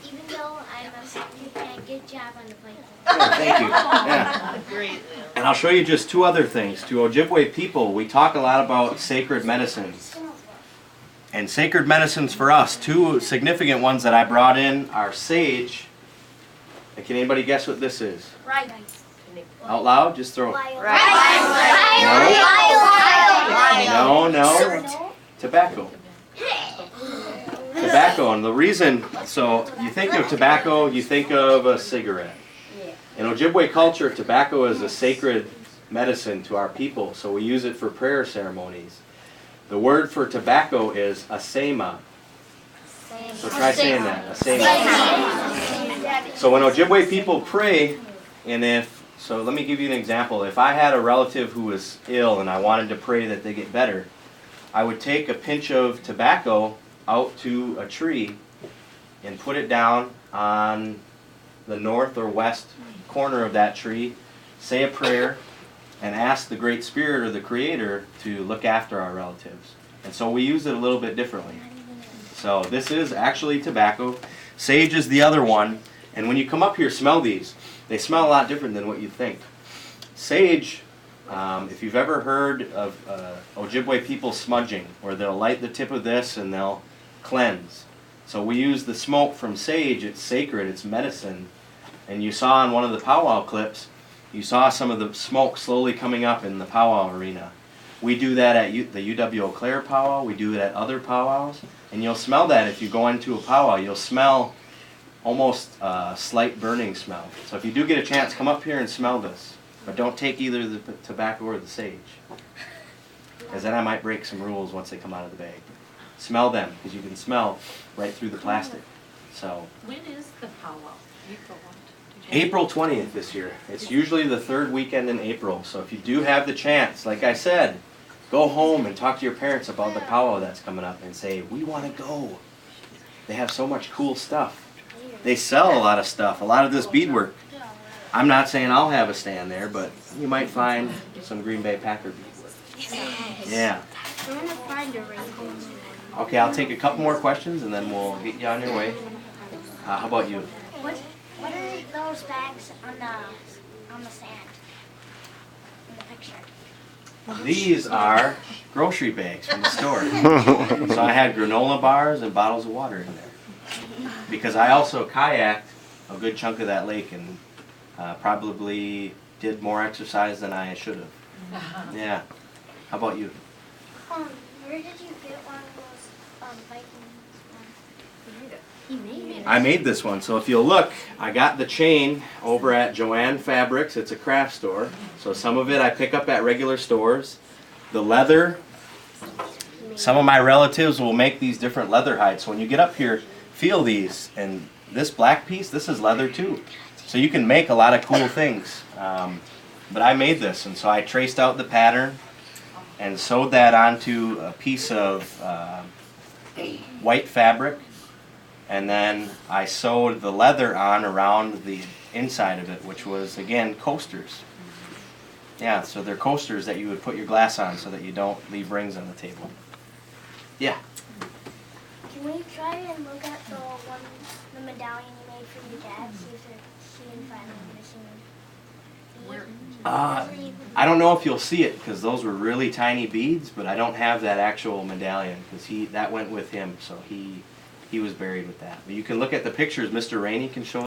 Even though I'm a second, good job on the plate. Yeah, thank you. Yeah. Great. And I'll show you just two other things. To Ojibway people, we talk a lot about sacred medicines. And sacred medicines for us, two significant ones that I brought in are sage. And can anybody guess what this is? Right. Out loud? Just throw it. No. Tobacco. Tobacco, and the reason, so you think of tobacco, you think of a cigarette. In Ojibwe culture, tobacco is a sacred medicine to our people, so we use it for prayer ceremonies. The word for tobacco is asema. So try saying that, asema. So when Ojibwe people pray, so let me give you an example. If I had a relative who was ill and I wanted to pray that they get better, I would take a pinch of tobacco out to a tree and put it down on the north or west corner of that tree, say a prayer, and ask the Great Spirit or the Creator to look after our relatives. And so we use it a little bit differently. So this is actually tobacco. Sage is the other one. And when you come up here, smell these. They smell a lot different than what you think. Sage, if you've ever heard of Ojibwe people smudging, where they'll light the tip of this and they'll cleanse. So we use the smoke from sage. It's sacred. It's medicine. And you saw in one of the powwow clips, you saw some of the smoke slowly coming up in the powwow arena. We do that at the UW Eau Claire powwow. We do it at other powwows. And you'll smell that if you go into a powwow. You'll smell almost a slight burning smell. So if you do get a chance, come up here and smell this. But don't take either the tobacco or the sage, because then I might break some rules once they come out of the bag. Smell them, because you can smell right through the plastic. So When is the powwow? April 20th this year. It's usually the third weekend in April. So if you do have the chance, like I said, go home and talk to your parents about the powwow that's coming up and say, we want to go. They have so much cool stuff. They sell a lot of stuff, a lot of this beadwork. I'm not saying I'll have a stand there, but you might find some Green Bay Packer beadwork. Yeah. I'm gonna find a ring. Okay, I'll take a couple more questions and then we'll get you on your way. How about you? What are those bags on the sand? In the picture. These are grocery bags from the store. So I had granola bars and bottles of water in there. Because I also kayaked a good chunk of that lake and probably did more exercise than I should have. Yeah. How about you? Where did you get one of those Vikings? You made it. I made this one. So if you'll look, I got the chain over at Joanne Fabrics. It's a craft store. So some of it I pick up at regular stores. The leather, some of my relatives will make these different leather hides. So when you get up here, feel these. And this black piece, this is leather too. So you can make a lot of cool things. But I made this, and so I traced out the pattern and sewed that onto a piece of white fabric. And then I sewed the leather on around the inside of it, which was, again, coasters. Yeah, so they're coasters that you would put your glass on so that you don't leave rings on the table. Yeah. Can we try and look at the medallion you made for your dad, see if she can find the missing bead? I don't know if you'll see it because those were really tiny beads, but I don't have that actual medallion because that went with him, so he was buried with that. But you can look at the pictures. Mr. Rainey can show